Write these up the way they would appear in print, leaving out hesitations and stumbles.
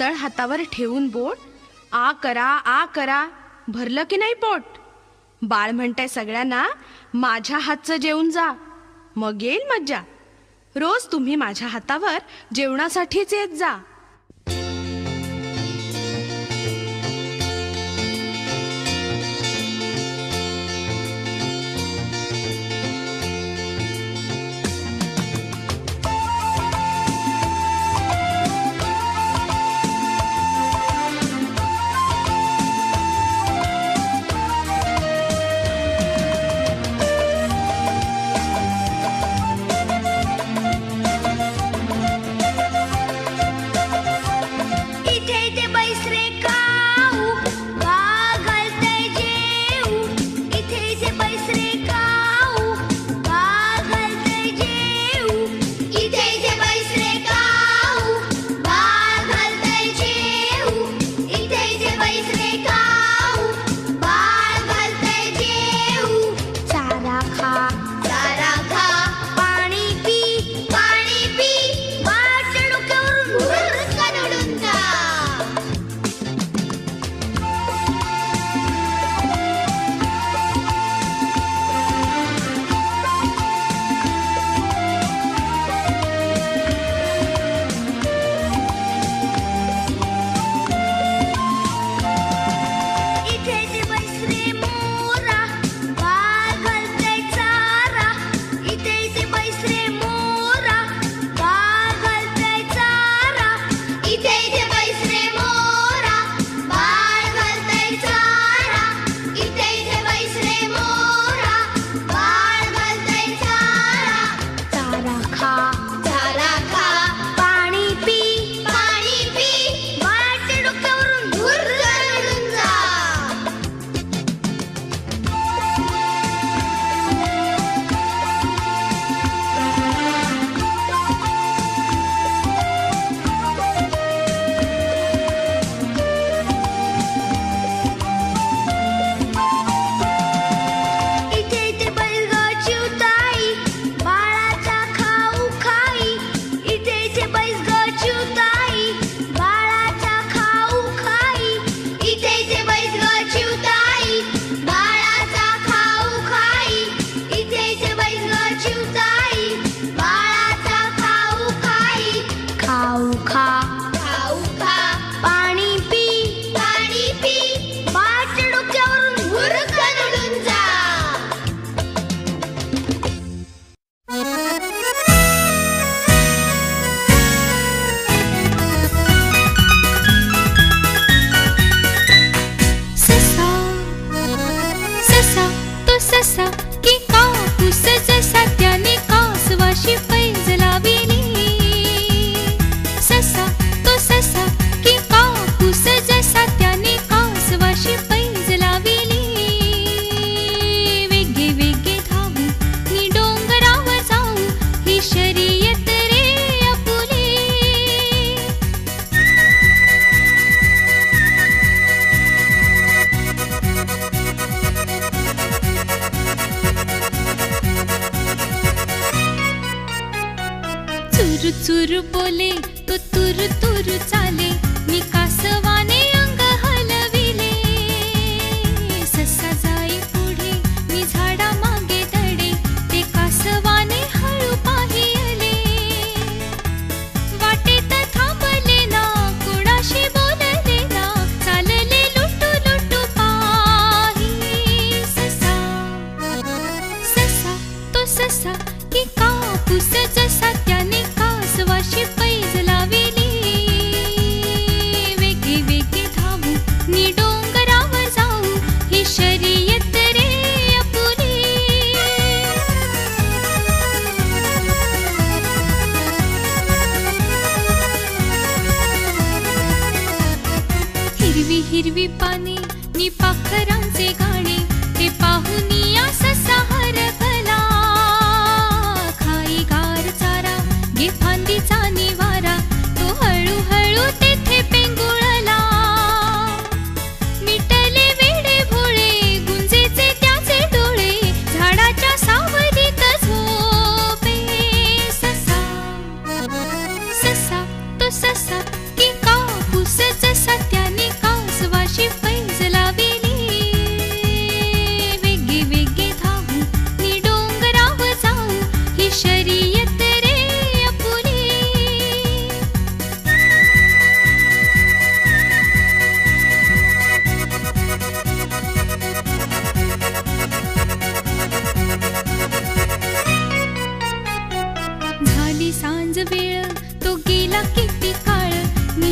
तळ हातावर ठेवून बोट आ करा भरलं की नाही पोट. बाळ म्हणतंय सगळ्यांना माझ्या हातचं जेवून जा, मग येईल मज्जा. रोज तुम्ही माझ्या हातावर जेवणासाठीच येत जा. चुर बोले तो तुर तुर चाले, मी कासवाने अंग हलविले. ससा जाई पुढे मी झाडा मागे दडे, ते कासवाने हळू पाहिले. वाटेत थांबले ना, कुणाशी बोलले ना, चालले लुटू लुटू पाही. ससा ससा तो ससा की कापूस जसा त्याने कासवाशी पैज लाविली. वेगे वेगे धावू नि डोंगरावर जाऊ, ही शर्यत रे आपुली. हिरवी हिरवी पाने नि पाखरांचे गाणे, ते पाहुनिया ससा हरखला. खाई गार चारा घे फांदीचा निवारा, तो हळूहळू तेथे पेंगुळला. मिटले वेडे भोळे गुंजेचे त्याचे डोळे, झाडाच्या सावलीत झोपे. ससा ससा तो ससा की कापूस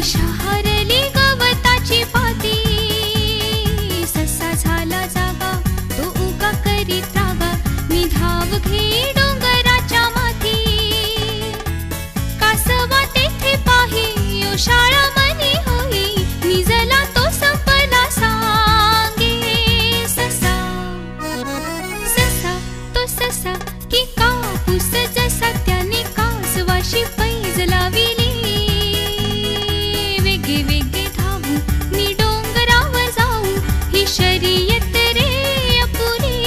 शहरली गवताची पाती, ससा झाला जागा तो उगा करीत रागा, मी धाव घे डोंगराच्या माथी. कासवा तेथे पाही ओ शाळा मनी होई, निजला तो संपला सांगे. ससा ससा तो ससा की कापूस जसा, त्याने कासवाशी पैज लाविली. वेगे वेगे धावू मी डोंगरावर जाऊ, ही शर्यत रे अपुरी.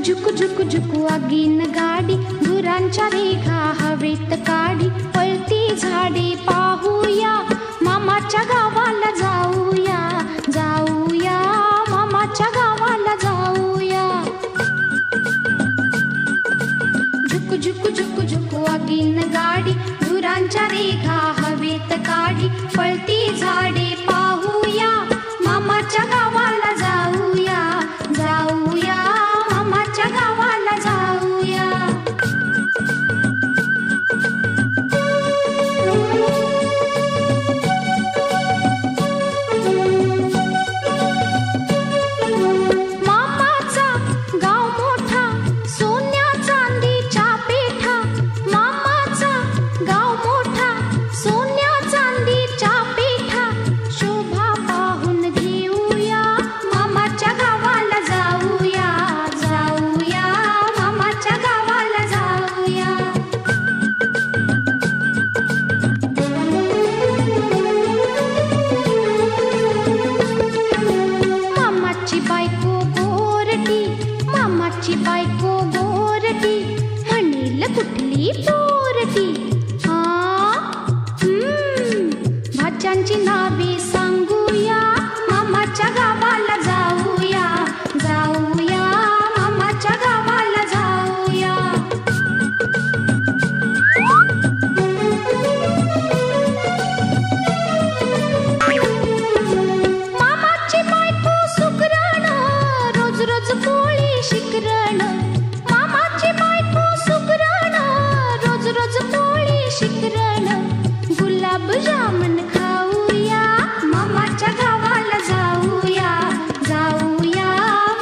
झुकू झुकू झुकू आगीन गाडी धुरांच्या रेघा हवेत काढी पळती झाडे पाहूया मामाच्या गावाला जाऊया जाऊया मामाच्या गावाला जाऊया झुकू झुकू झुकू झुकू आगीन गाडी धुरांच्या रेघा हवेत काढी पळती झाडे पाहूया मामाच्या गावाला जाऊया जाऊया मामाच्या गावाला जाऊया मामाचा गाव मोठा सोन्या चांदीच्या पेठा मामाचा गाव मोठा सोन्या चांदीच्या पेठा शोभा पाहून घेऊया मामाच्या गावाला जाऊया जाऊया मामाच्या गावाला जाऊया मामाची बायको गोरटी मामाची बायको गोरटी म्हणेल कुठली पोरटी भाज्यांची नावे सांगूया मामाच्या गावाला जाऊया जाऊया मामाच्या गावाला जाऊया मामाची बायको सुगरण रोज रोज पोळी शिकरण मामाची बायको सुगरण रोज रोज पोळी शिकरण गुलाब जामन खाऊया मामाच्या गावाला जाऊया जाऊया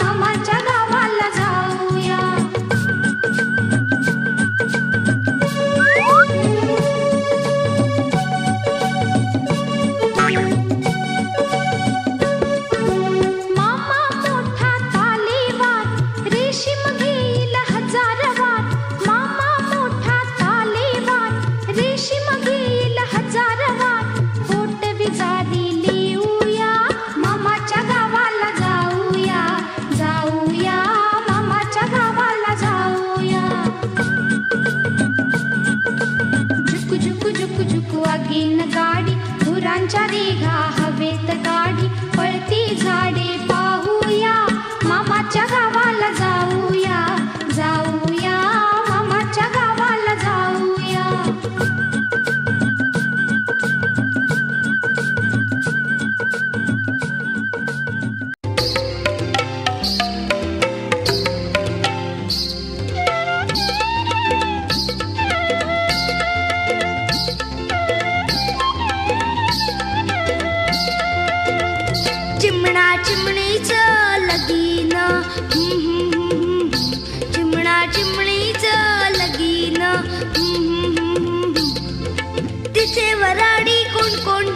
मामाच्या गावाला जाऊया मामा मोठा तालेवार रेशीम घेईल हजार वार मामा मोठा तालेवार रेशीम घेईल हजार वार पोट विजारी लिहूया मामाच्या गावाला जाऊया जाऊया मामाच्या गावाला जाऊया झुकू झुकू झुकू झुकू आगीन गाडी धुरांच्या रेघा हवेत काढी पळती झाडे पाहूया मामाच्या गावाला जाऊया जाऊया मामाच्या गावाला जाऊया चिमणा चिमणीचं लगीन चिमणा चिमणीचं लगीन तिचे वराडी कोण कोण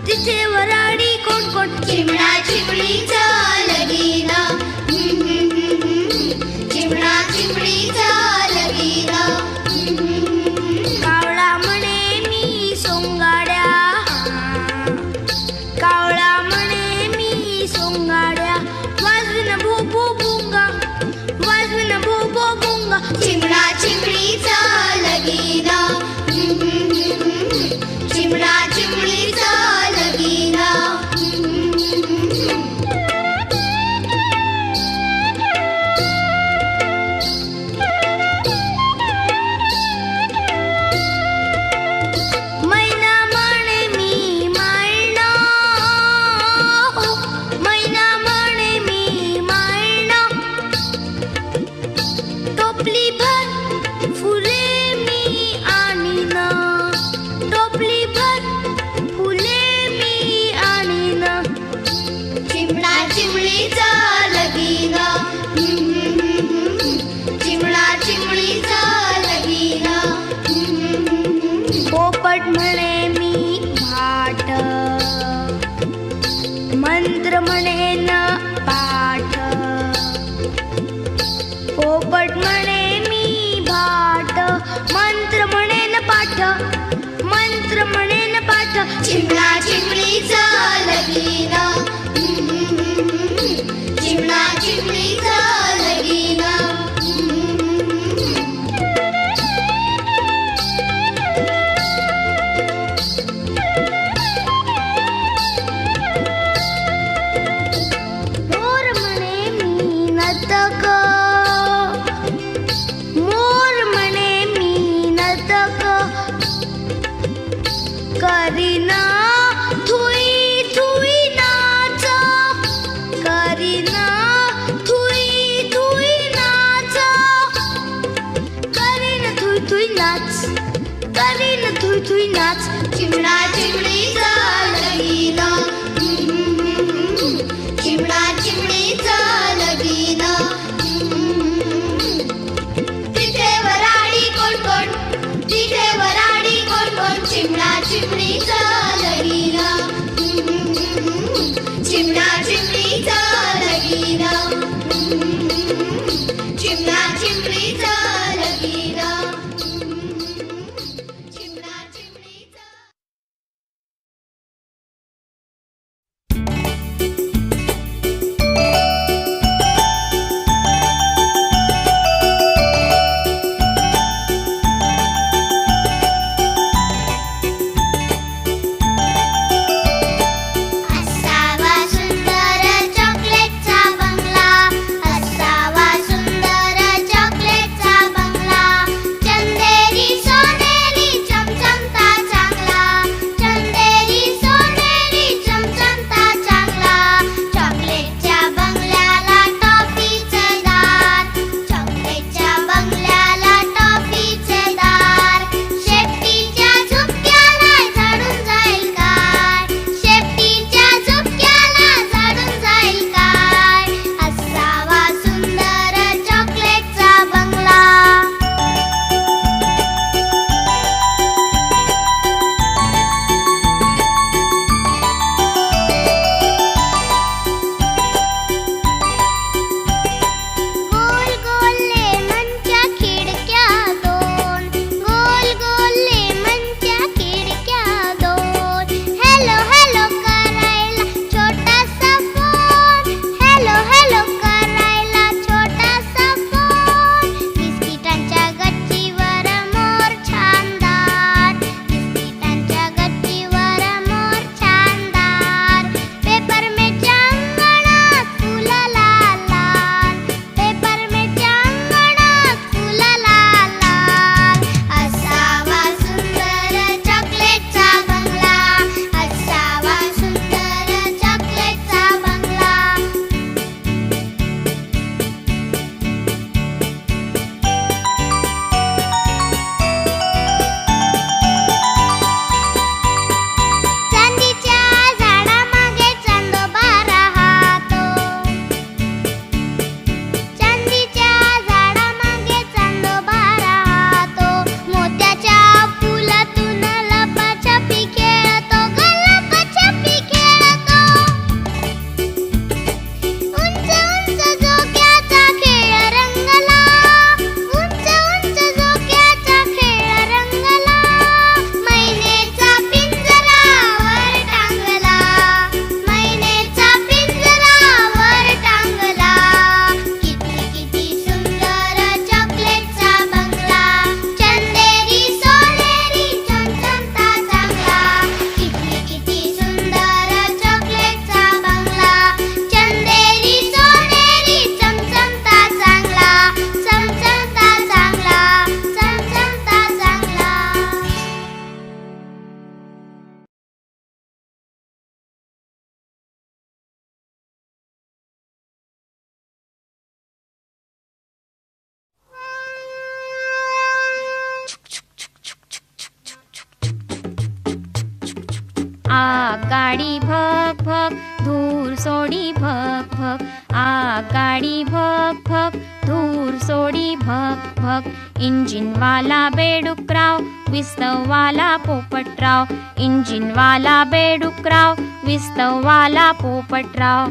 तिचे वराडी कोण कोण चिमणा चिमणीचं लगीन चिमणा चिमणीचं लगीन कावळा म्हणे मी सोंगाड्या कावळा म्हणे मी सोंगाड्या वाजवीन भोबो भुंगा वाजवीन भोबो भुंगा चिमणा चिमणीचं लगीन चिमणा चिमणीचं लगीन मैना म्हणे मी माळणा मैना म्हणे मी माळणा टोपली भर फुले मी आणीन टोपली भर फुले मी आणीन चिमणा चिमणीचं लगीन चिमणा चिमणीचं लगीन पोपट म्हणे मी भाट मंत्र म्हणे न पाठ पोपट म्हणे मी भाट मंत्र म्हणे न पाठ मंत्र म्हणे न पाठ चिमणा चिमणीचं लगीन चिमणा चिमणीचं लगीन नाच, करीन थुई थुई नाच. चिमणा चिमणीचं लगीन. चिमणा चिमणीचं लगीन. तिथे वराडी कोण कोण, तिथे वराडी कोण कोण. चिमणा चिमणीचं लगीन. चिमणा चिमणीचं लगीन. चिमणा चिमणीचं लगीन. चिमणा चिमणीचं. असावा सुंदर चॉकलेटचा बंगला, असावा सुंदर चॉकलेटचा बंगला. चंदेरी सोनेरी चमचमता चांगला, चंदेरी सोनेरी चमचमता चांगला. चॉकलेटच्या बंगल्याला टॉफीचे दार, चॉकलेटच्या बंगल्याला टॉफीचे दार. शेपटीच्या झुपक्याला झाडून जाईल काय, शेपटीच्या झुपक्याला झाडून जाईल काय. असावा सुंदर चॉकलेटचा बंगला. गोल गोल लेमनच्या खिडक्या दोन, गोल गोल लेमनच्या खिडक्या दोन. हॅलो हॅलो करायला छोटासा फोन, हॅलो हॅलो करायला छोटासा फोन. बिस्किटांच्या गच्चीवर मोर छानदार, बिस्किटांच्या गच्चीवर मोर छानदार. पेपरमेटच्या अंगणात फुलं लाल लाल, पेपरमेटच्या अंगणात फुलं लाल लाल. असावा सुंदर चॉकलेटचा बंगला, असावा सुंदर चॉकलेटचा बंगला. चांदीच्या झाडामागे चांदोबा राहतो, चांदीच्या झाडामागे चांदोबा राहतो. मोत्याच्या फुलातून लपाछपी खेळतो ग, लपाछपी खेळतो. उंच उंच झोक्याचा खेळ रंगला, उंच उंच झोक्याचा खेळ रंगला. मैनेचा पिंजरा वर टांगला, मैनेचा पिंजरा वर टांगला. किती किती सुंदर चॉकलेटचा बंगला, चंदेरी सोनेरी चमचमता चांगला. किती किती सुंदर चॉकलेटचा बंगला, चंदेरी सोनेरी चमचमता चांगला, चमचमता चांगला, चमचमता चांगला. आगगाडी भग भग धूर सोडी भग भग, आगगाडी भग भग धूर सोडी भग भग. इंजिनवाला बेडूकराव, विस्तववाला पोपटराव, इंजिनवाला बेडूकराव, विस्तववाला पोपटराव.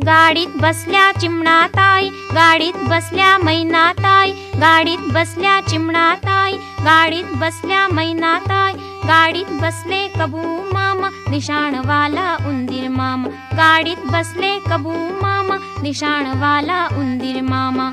गाडीत बसल्या चिमणाताई, गाडीत बसल्या मैनाताई, गाडीत बसल्या चिमणाताई, गाडीत बसल्या मैनाताई. गाडीत बसले कबू मामा, निशाणवाला उंदीर मामा, गाडीत बसले कबू मामा, निशाणवाला उंदीर मामा.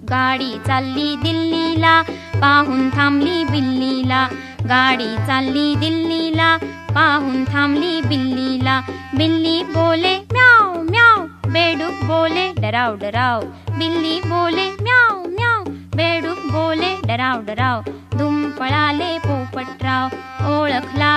गाडी चालली दिल्लीला, पाहून थांबली बिल्लीला, गाडी चालली दिल्लीला, पाहून थांबली बिल्लीला. बिल्ली बोले म्याव म्याव, बेडूक बोले डराव डराव, बिल्ली बोले म्याव म्याव, बेडूक बोले डराव डराव. धूम पळाले पोपटराव, ओळखला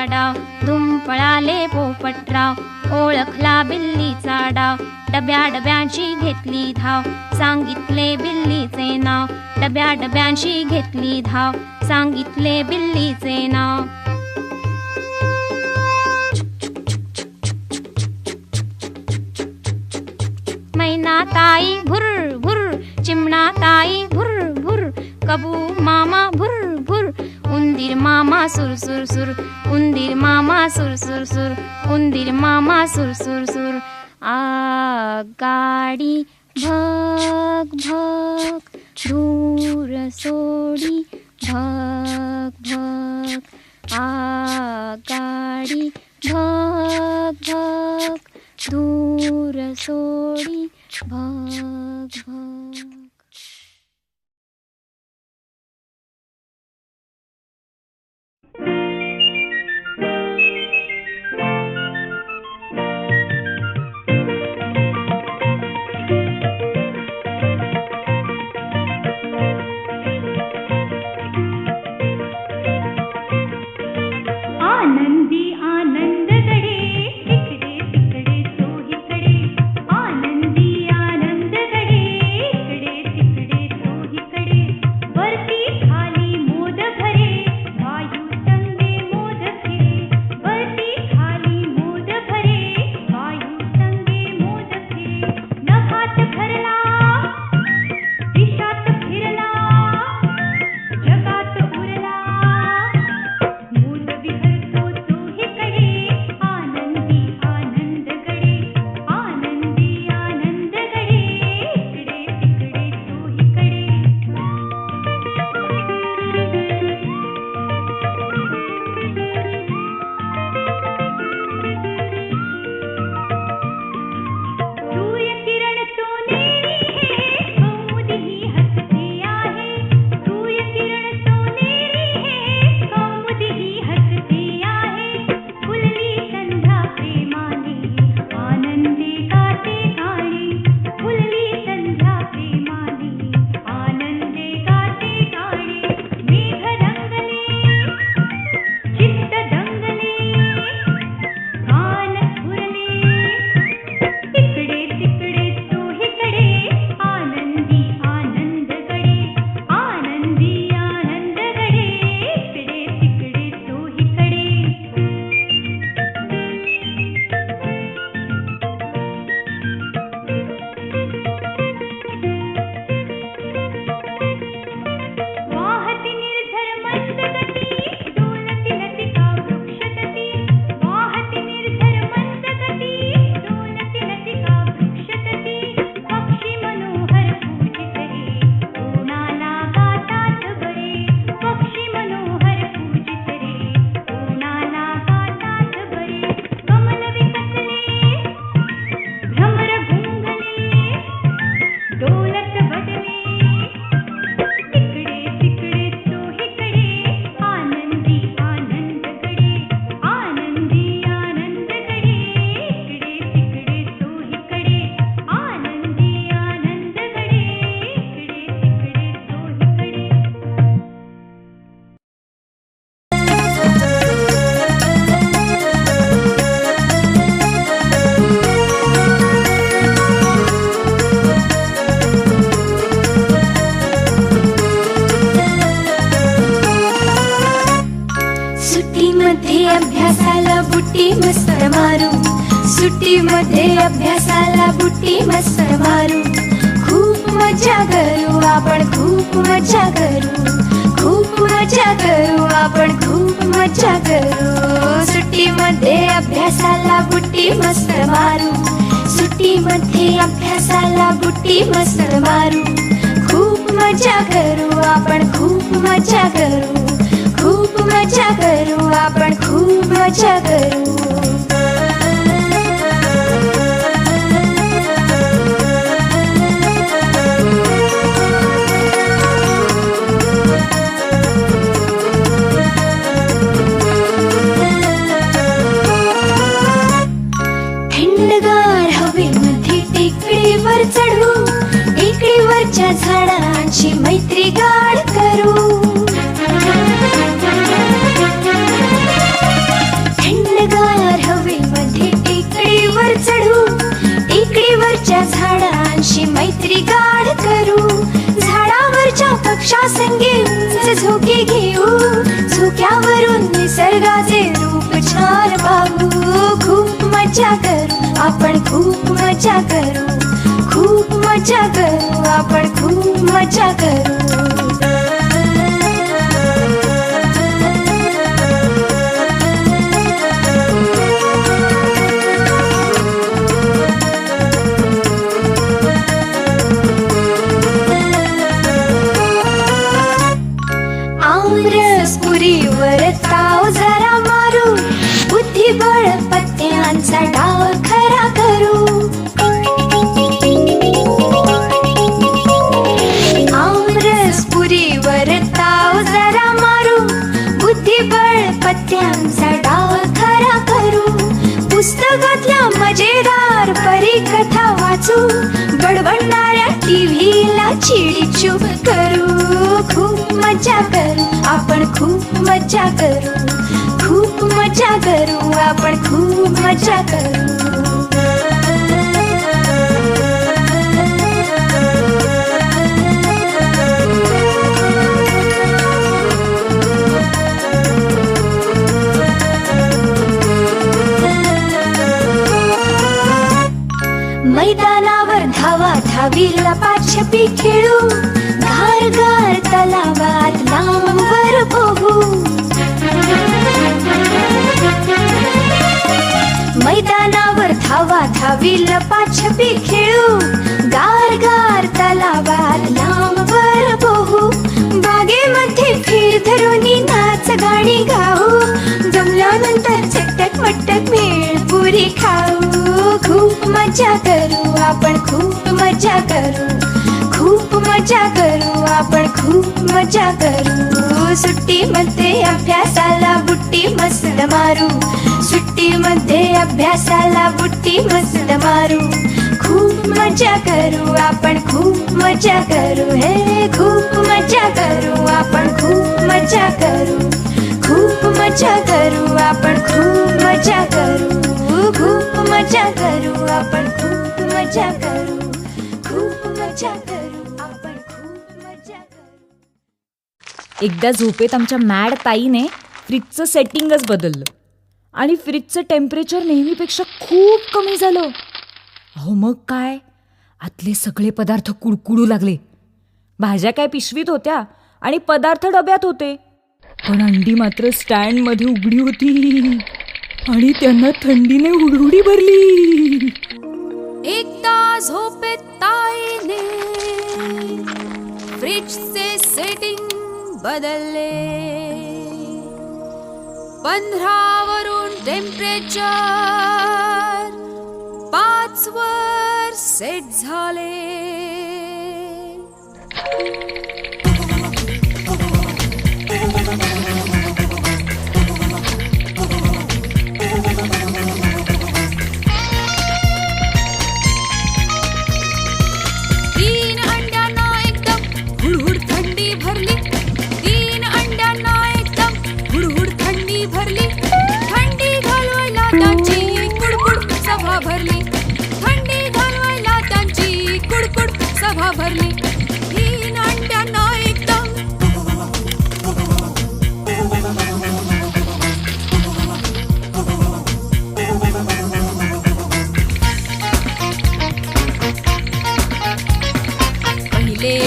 डाव, धूम पळाले पोपटराव, ओळखला बिल्लीचा डाव, डब्या डब्यांची घेतली धाव, सांगितले बिल्लीचे नाव, डब्या डब्यांची घेतली धाव, सांगितले बिल्लीचे नाव. मैना ताई भुर भुर, चिमणा ताई भुर भुर, कबू मामा भुर भुर, उंदीर मामा सुर सुर सुर, उंदीर मामा सुर सुर सुर, उंदीर मामा सुर सुर सुर. आगगाडी भग भग, दूर सोडी भग भग, आगगाडी भग भग, दूर सोडी भग भग. आनंदी आनंदगडे इकडे तिकडे चोहीकडे, आनंदी आनंदगडे इकडे तिकडे चोहीकडे, वरती खाली मोद भरे वायू संगे मोद फिरे, वरती खाली मोद भरे वायू संगे मोद फिरे. नभात भरला दिशात फिरला, जगात उरला मोद विहरतो चोहीकडे, आनंदी आनंदगडे, आनंदी आनंदगडे इकडे तिकडे चोहीकडे. सूर्यकिरण सोनेरी है कौमुदी ही हसते आहे, सूर्यकिरण सोनेरी है कौमुदी ही हसते आहे, फुलली संध्या प्रेमाने आनंदे गाते गाणे, फुलली संध्या प्रेमाने आनंदे गाते गाणे. मेघ रंगले चित्त दंगले, गान फुरले इकडे तिकडे चोहीकडे, आनंदी आनंदगडे, आनंदी आनंदगडे इकडे तिकडे चोहीकडे. वाहती निर्झर मंदगती, डोलती लतिका वृक्षतती, वाहती निर्झर मंदगती, डोलती लतिका वृक्षतती. पक्षी मनोहर पूजित रे, कोणाला गातात बरे, पक्षी मनोहर पूजित रे, कोणाला गातात बरे. कमल विकसले भ्रमर गुंगले, डोलत बदले इकडे तिकडे चोहीकडे, आनंदी आनंदगडे, आनंदी आनंदगडे इकडे तिकडे चोहीकडे, आनंदी आनंदगडे इकडे तिकडे चोहीकडे. सुट्टीमध्ये अभ्यासाला बुट्टी मस्त मारू, सुट्टीमध्ये अभ्यासाला बुट्टी मस्त मारू, खूप मजा करू आपण, खूप मजा करू, खूप मजा करू आपण, खूप मजा करू. सुट्टीमध्ये अभ्यासाला बुट्टी मस्त मारू, सुट्टीमध्ये अभ्यासाला बुट्टी मस्त मारू, खूप मजा करू आपण, खूप मजा करू, खूप मजा करू आपण, खूप मजा करू. थंडगार हवेमध्ये टेकडीवर चढू, टेकडीवरच्या झाडांची मैत्री गाढ करू. झोके घेऊ, झोक्यावरून निसर्गाचे रूप छान पाहू. खूप मजा करू आपण, खूप मजा करू, खूप मजा करू आपण, खूप मजा करू. आमरसपुरीवर ताव जरा मारू, बुद्धिबळ पत्त्यांचा डाव खरा करू. आमरसपुरीवर ताव जरा मारू, बुद्धिबळ पत्त्यांचा डाव खरा करू. पुस्तकातल्या मजेदार परीकथा वाचू, बडबडणाऱ्या टीव्हीला चिडीचूप करू. खूप मजा करू आपण, खूप मजा करू, खूप मजा करू आपण, खूप मजा करू. मैदानावर धावा धावीला पाचपी खेळू, गार गार तलावात लांबवर पोहू. मैदानावर धावा धावीला पाचपी खेळू, गार गार तलावात लांबवर पोहू. बागेमध्ये फिर धरुनी नाच गाणी गाऊ, जमल्यानंतर चटक मटक भेळपुरी खाऊ. खूप मजा करू आपण, खूप मजा करू, खूप मजा करू आपण, खूप मजा करू. सुट्टीमध्ये अभ्यासाला बुट्टी मस्त मारू, सुट्टीमध्ये अभ्यासाला बुट्टी मस्त मारू. खूप मजा करू आपण, खूप मजा करू, हे खूप मजा करू आपण, खूप मजा करू, खूप मजा करू आपण, खूप मजा करू, खूप मजा करू आपण, खूप मजा करू, खूप मजा करू आपण, खूप मजा करू. एकदा झोपेत आमच्या मॅड ताईने फ्रीजचं सेटिंगच बदललं आणि फ्रीजचं टेम्परेचर नेहमीपेक्षा खूप कमी झालं. अहो मग काय, आतले सगळे पदार्थ कुडकुडू लागले. भाज्या काय पिशवीत होत्या आणि पदार्थ डब्यात होते, पण अंडी मात्र स्टँडमध्ये उघडी होती आणि त्यांना थंडीने हुडहुडी भरली. एकदा झोपेत ताईने फ्रीजचे सेटिंग बदलले, 15 वरून टेम्परेचर 5 वर सेट झाले.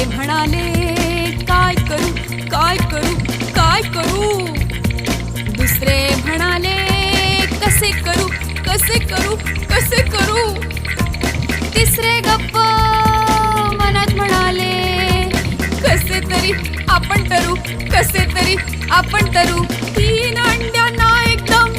म्हणाले काय करू काय करू काय करू, दुसरे म्हणाले कसे करू कसे करू कसे करू, तिसरे गप्प मनात म्हणाले कसे तरी आपण तरू कसे तरी आपण तरू. 3 अंड्यांना एकदम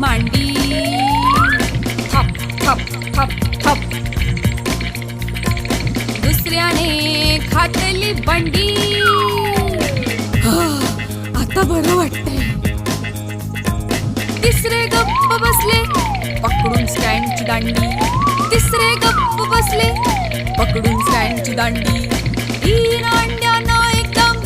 मांडी थप थप थप थप, दुसऱ्याने खातली बंडी. आता बरं वाटतंय. तिसरे गप्प बसले पकडून स्टँडची दांडी, तिसरे गप्प बसले पकडून स्टँडची दांडी. 3 अंड्यांना एकदम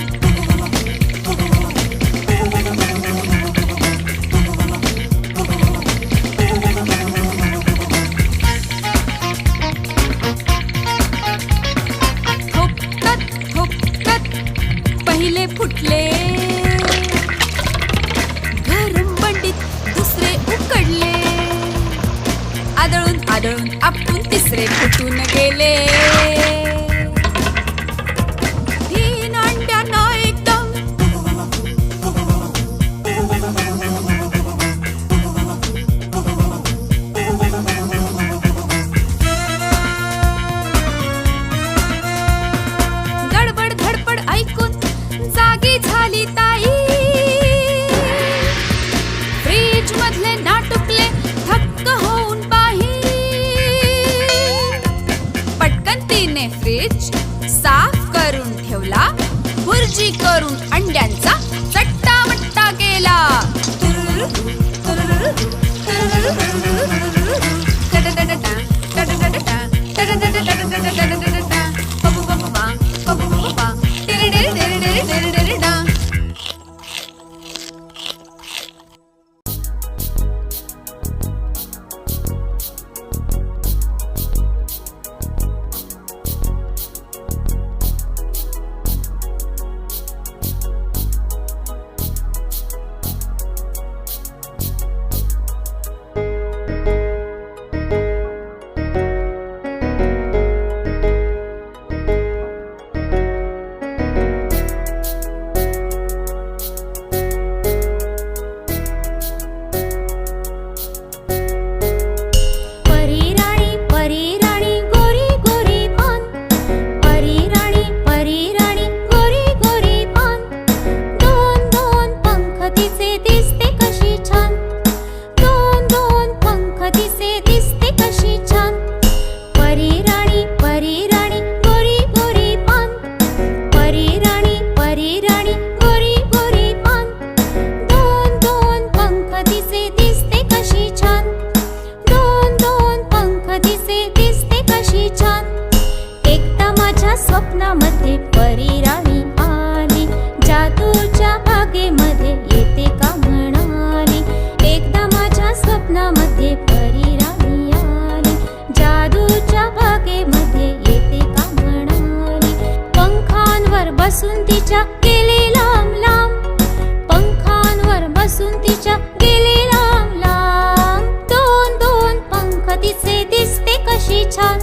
बसून तिच्या गेले लांब लांब, पंखांवर बसून तिच्या गेले लांब लांब. दोन दोन पंख तिचे दिसते कशी छान,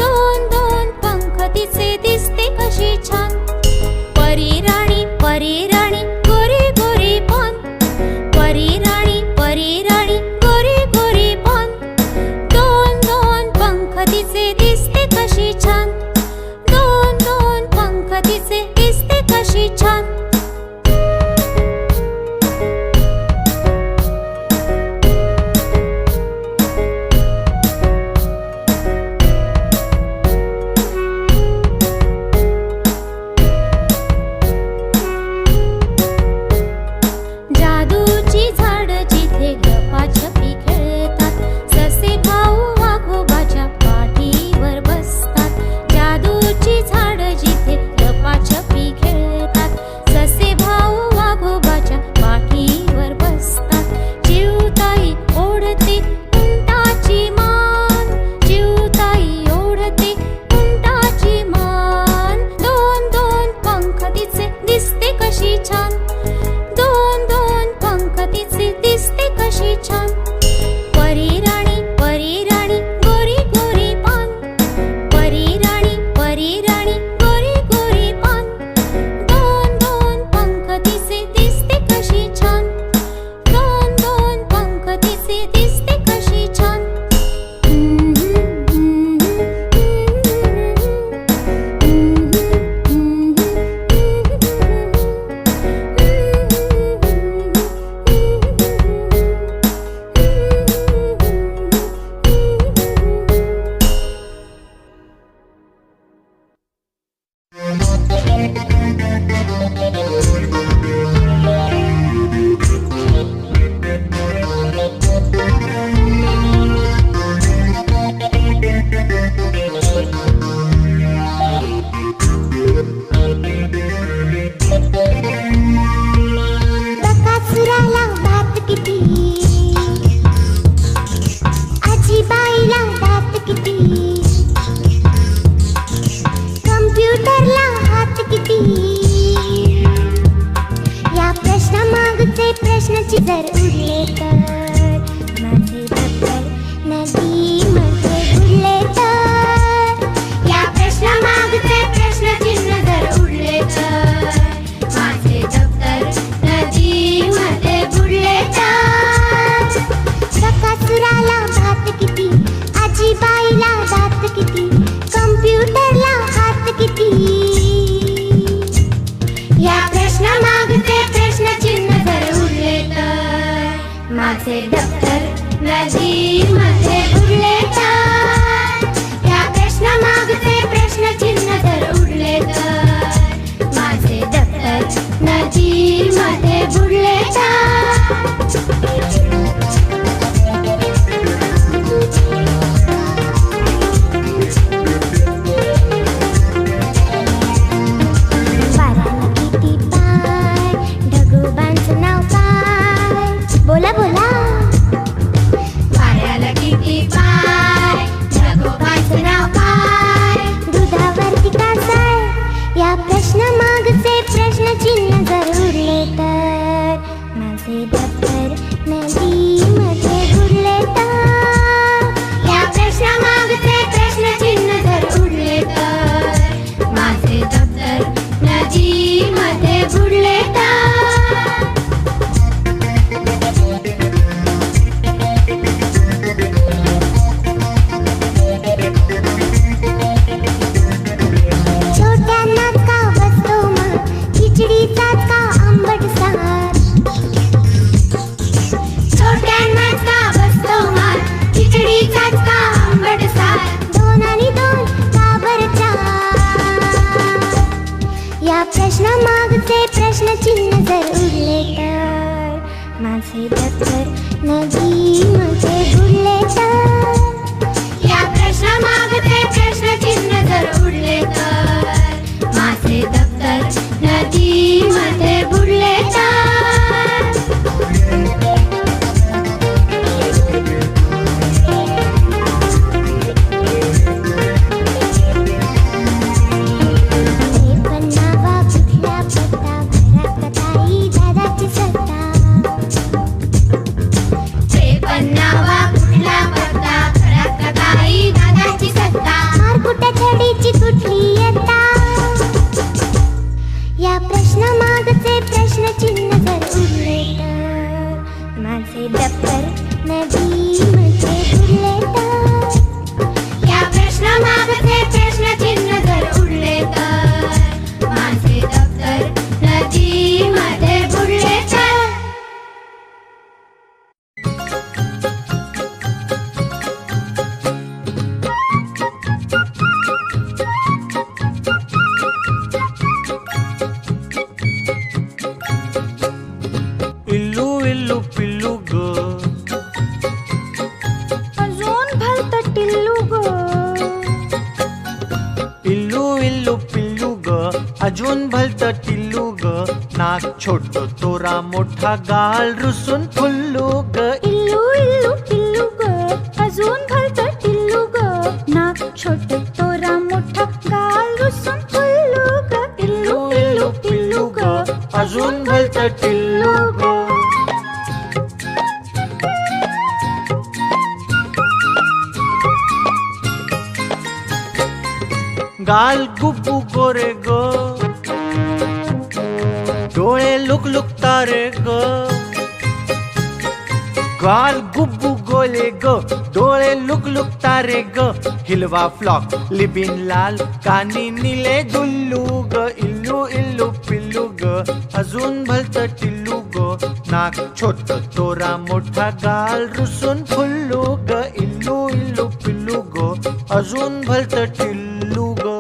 दोन दोन पंख तिचे दिसते कशी छान. परी राणी गोरी गोरी पान, परी राणी गोरी गोरी पान. दोन दोन पंख तिचे दिसते कशी छान, दोन दोन पंख तिचे दिसते कशी छान. जादूची झाड जिथे लपाछपी खेळतात, ससे भाऊ वाघोबाच्या पाठीवर बसतात. जादूची झाड जिथे लपाछपी खेळतात, ससे भाऊ वाघोबाच्या पाठीवर बसतात. चिवताई ओढते उंटाची मान, चिवताई ओढते उंटाची मान. दोन दोन पंख तिचे दिसते कशी छान, दोन दोन पंख तिचे दिसते कशी छान. परी राणी गोरी गोरी पान, परी राणी गोरी गोरी पान. दोन दोन पंख तिचे दिसते कशी छान, दोन दोन पंख तिचे दिसते कशी छान. बकासुराला भात किती, आजीबाईला दात किती, कम्प्युटरला हात किती. या प्रश्नामागचे प्रश्नाची जर उरले तर, माझे दप्तर नदीमध्ये बुडले तर. या प्रश्नामागचे प्रश्नचिन्ह जर उरले तर, माझे दप्तर नदीमध्ये बुडले तर. बकासुराला भात किती, आजीबाईला दात किती, कम्प्युटरला हात किती. या प्रश्नामागचे प्रश्नचिन्ह जर उरले तर, माझे दप्तर नदीमध्ये बुडले तर. या प्रश्नामागचे प्रश्नचिन्ह जर उरले तर, माझे दप्तर नदीमध्ये बुडले वाऱ्याला किती पाय, ढगोबांचं नाव काय, बोला बोला. वाऱ्याला किती नागाची सत्ता. 53वा कुठला पत्ता घरात का काही नागाची सत्ता. मारकुट्या छडीची कुठली येता. या प्रश्नामागचे प्रश्नचिन्ह जर उरले तर माझे दप्तर नदीमध्ये बुडले तर. या प्रश्नामागचे प्रश्नचिन्ह जर उडले तर माझे दप्तर नदीमध्ये बुडले तर. इल्लू इल्लू पिल्लू ग, अजून भलत टिल्लू ग. इल्लू इल्लू पिल्लू ग, अजून भलत टिल्लू ग. नाक छोट तोरा मोठा गाल रुसून फुल्लू ग. इल्लू इल्लू पिल्लू ग, अजून भलत टिल्लू ग. नाक छोट तोरा मोठा गाल रुसून फुल्लू ग. इल्लू इल्लू पिल्लू ग, अजून भलत टिल्लू ग. गाल गुब्बू गोरे ग, डोळे लुकलुकता रे ग. गाल गुब्बू गोले ग, डोळे लुकलुकता रे ग. हिलवा फ्लॉक लिबिन लाल, कानी निले दुल्लू ग. इल्लू इल्लू पिल्लू ग, अजून भलत टिल्लू ग. नाक छोट तोरा मोठा गाल रुसून फुल्लू ग. इल्लू इल्लू पिल्लू ग, अजून भलत टिल्लू ग.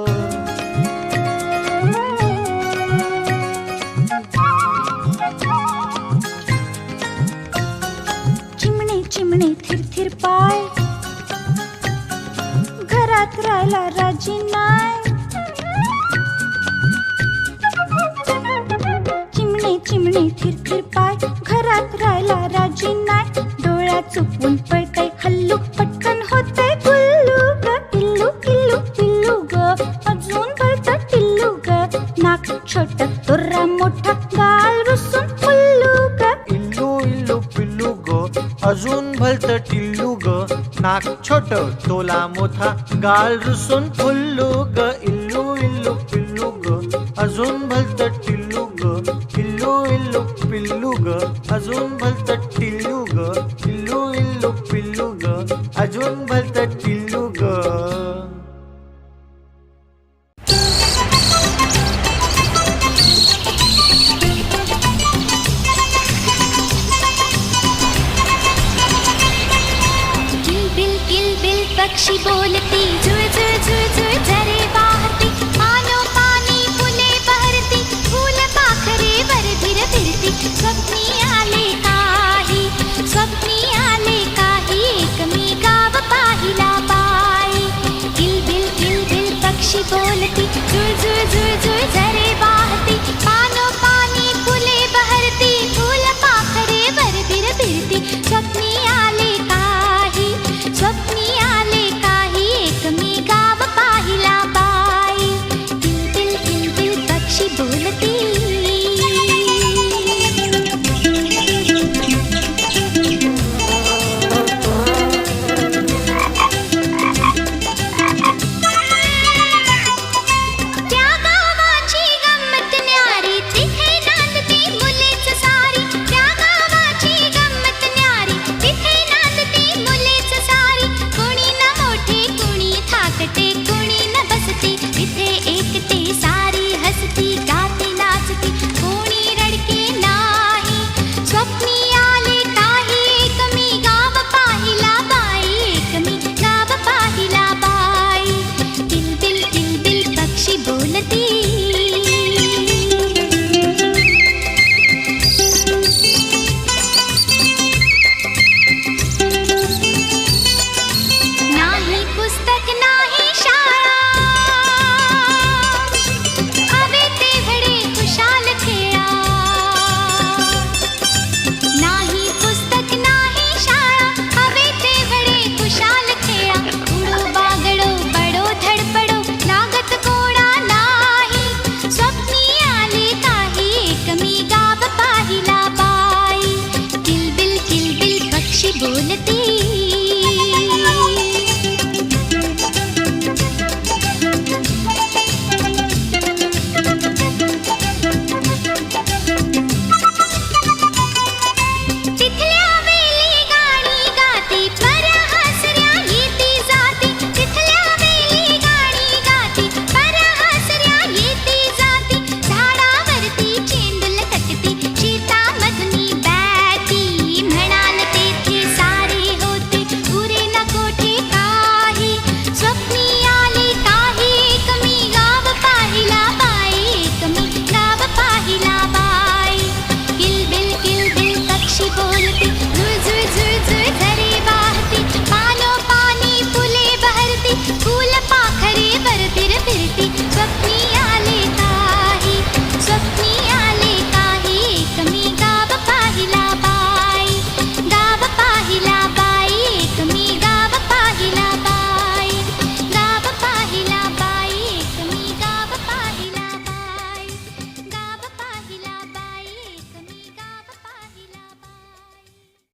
चिमणे चिमणे थिर थिर पाय, घरात राहायला राजी नाय. चिमणे चिमणे थिर थिर पाय, घरात राहायला राजी नाय. डोळ्या चुकवून पळतय हल्लू, पटकन होतय गुल्लू ग. इल्लू इल्लू पिल्लू ग, अजून भलत टिल्लू ग. नाक छोट तोरा मोठा गाल रुसून फुल्लू ग. इल्लू इल्लू पिल्लू ग, अजून भलत टिल्लू ग. नाक छोट तोला मोठा गाल रुसून फुल्लू ग. इल्लू इल्लू पिल्लू ग, अजून भलत टिल्लू ग. इल्लू इल्लू पिल्लू ग, अजून भलत टिल्लू ग. इल्लू इल्लू पिल्लू ग, अजून भलत टिल्लू ग. किलबिल पक्षी बोलती